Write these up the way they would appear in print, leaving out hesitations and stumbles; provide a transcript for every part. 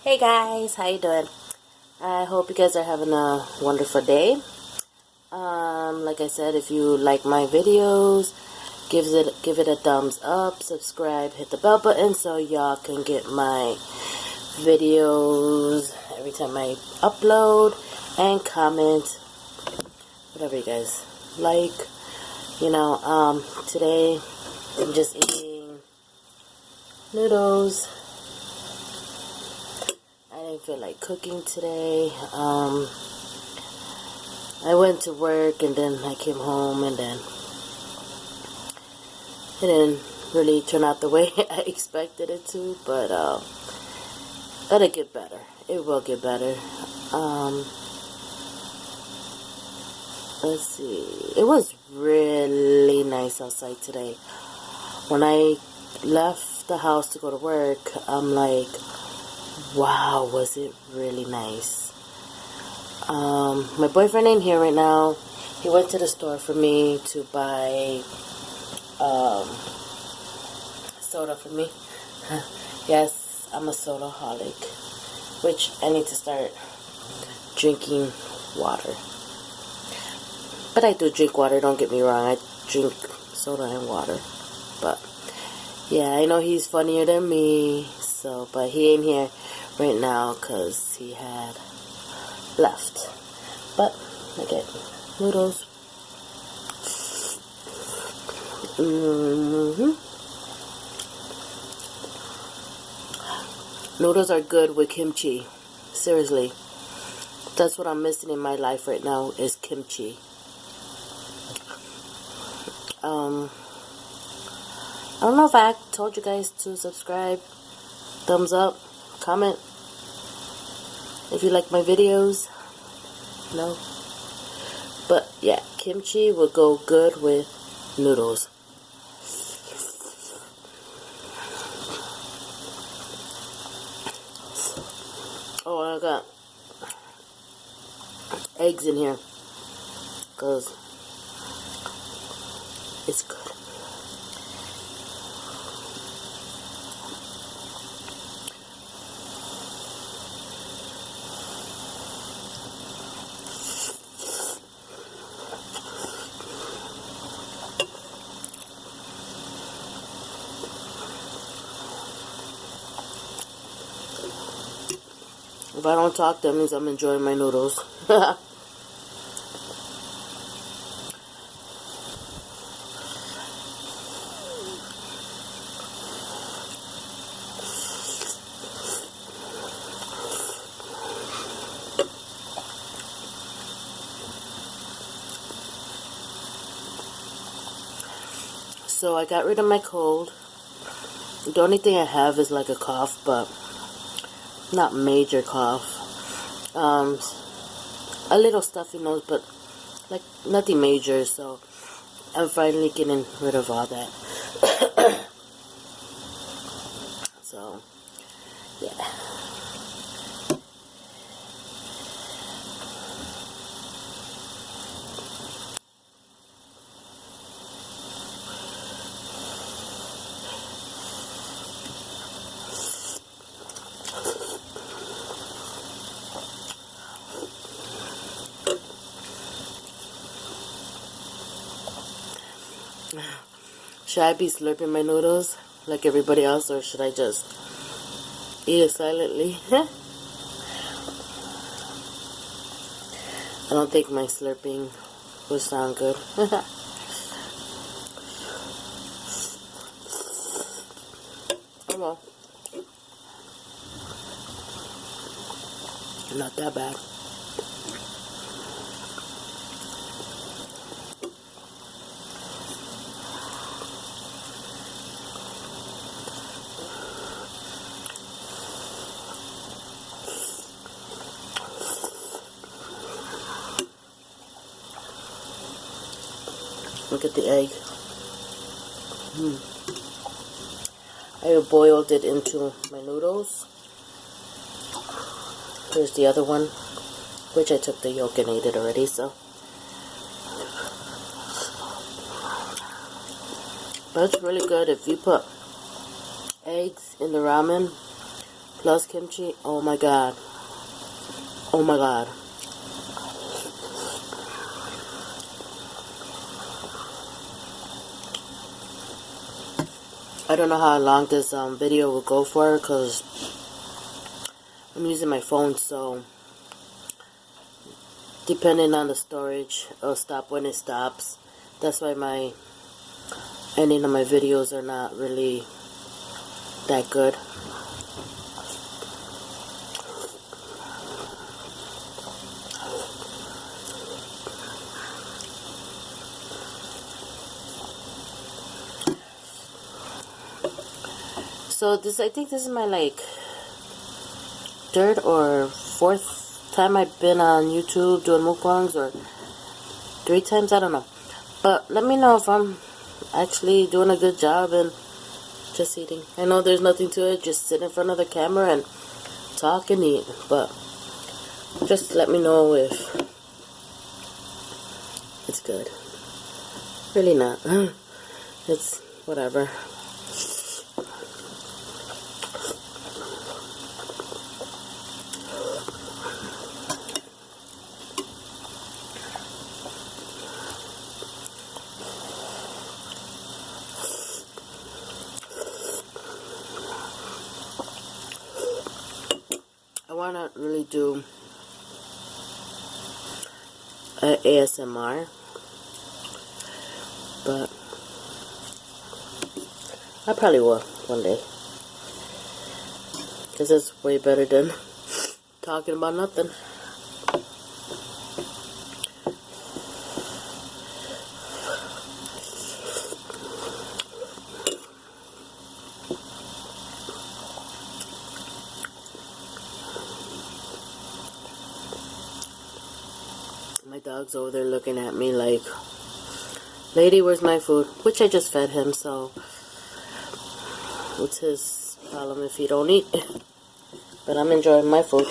Hey guys, how you doing? I hope you guys are having a wonderful day. Like I said, if you like my videos, give it a thumbs up, subscribe, hit the bell button so y'all can get my videos every time I upload, and comment whatever you guys like. Today I'm just eating noodles. I didn't feel like cooking today. I went to work and then I came home and then it didn't really turn out the way I expected it to, but it'll get better. It will get better. Let's see. It was really nice outside today. When I left the house to go to work, I'm like, wow, was it really nice. My boyfriend ain't here right now. He went to the store for me to buy soda for me. Yes, I'm a soda-holic, which I need to start drinking water. But I do drink water, don't get me wrong. I drink soda and water. But yeah, I know he's funnier than me. So, but he ain't here right now because he had left. But I get noodles. Noodles are good with kimchi. Seriously, that's what I'm missing in my life right now is kimchi. I don't know if I told you guys to subscribe, thumbs up, comment if you like my videos. No, but yeah, kimchi will go good with noodles. Oh, I got eggs in here because it's good. If I don't talk, that means I'm enjoying my noodles. So I got rid of my cold. The only thing I have is like a cough, but not major cough. A little stuffy nose, but like nothing major. So I'm finally getting rid of all that. So yeah. Should I be slurping my noodles like everybody else, or should I just eat it silently? I don't think my slurping would sound good. Oh well. Not that bad. Look at the egg. I boiled it into my noodles. Here's the other one, which I took the yolk and ate it already, so. But it's really good if you put eggs in the ramen. loves kimchi. Oh my god. Oh my god. I don't know how long this video will go for because I'm using my phone, so depending on the storage, it'll stop when it stops. That's why my ending of my videos are not really that good. So I think this is my like third or fourth time I've been on YouTube doing mukbangs, or 3 times, I don't know. But let me know if I'm actually doing a good job and just eating. I know there's nothing to it, just sit in front of the camera and talk and eat, but just let me know if it's good. Really not. It's whatever. I want to really do ASMR, but I probably will one day, because it's way better than talking about nothing. My dog's over there looking at me like, lady, where's my food? Which I just fed him, so it's his problem if he don't eat. But I'm enjoying my food.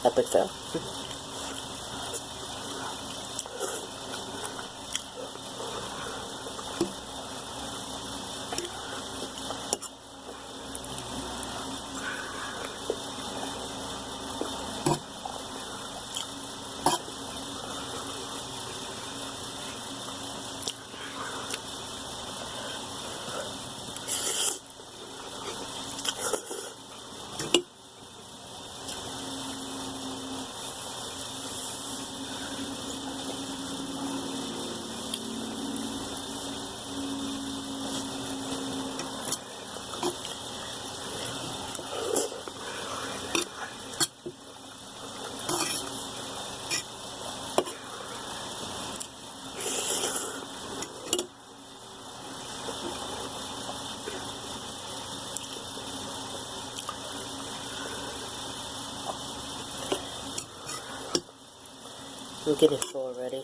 Epic fail. I'm getting full already.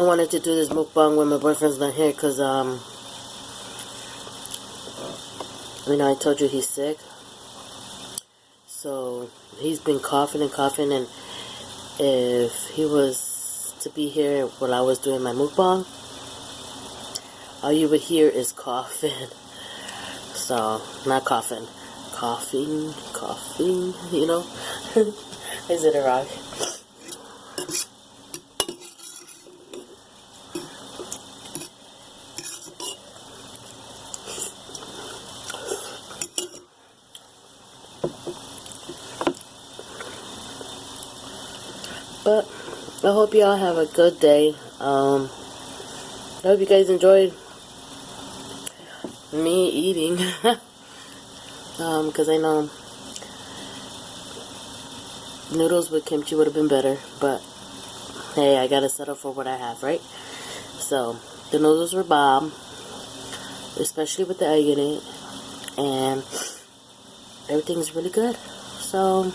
I wanted to do this mukbang when my boyfriend's not here because, you know, I told you he's sick. So, he's been coughing and coughing, and if he was to be here while I was doing my mukbang, all you would hear is coughing. So, not coughing. Coughing, you know? Is it a rock? But I hope y'all have a good day. I hope you guys enjoyed me eating. Because I know noodles with kimchi would have been better. But hey, I gotta settle for what I have, right? So the noodles were bomb, especially with the egg in it, and everything's really good. So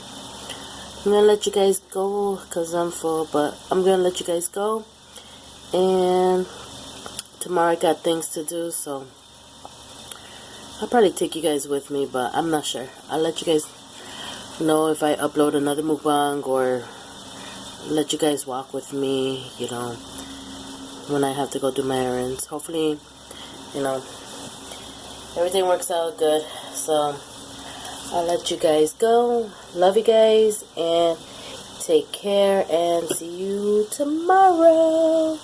I'm gonna let you guys go because I'm full, but I'm gonna let you guys go. And tomorrow I got things to do, so I'll probably take you guys with me, but I'm not sure. I'll let you guys know if I upload another mukbang, or let you guys walk with me, you know, when I have to go do my errands. Hopefully, you know, everything works out good. So I'll let you guys go. Love you guys, and take care, and see you tomorrow.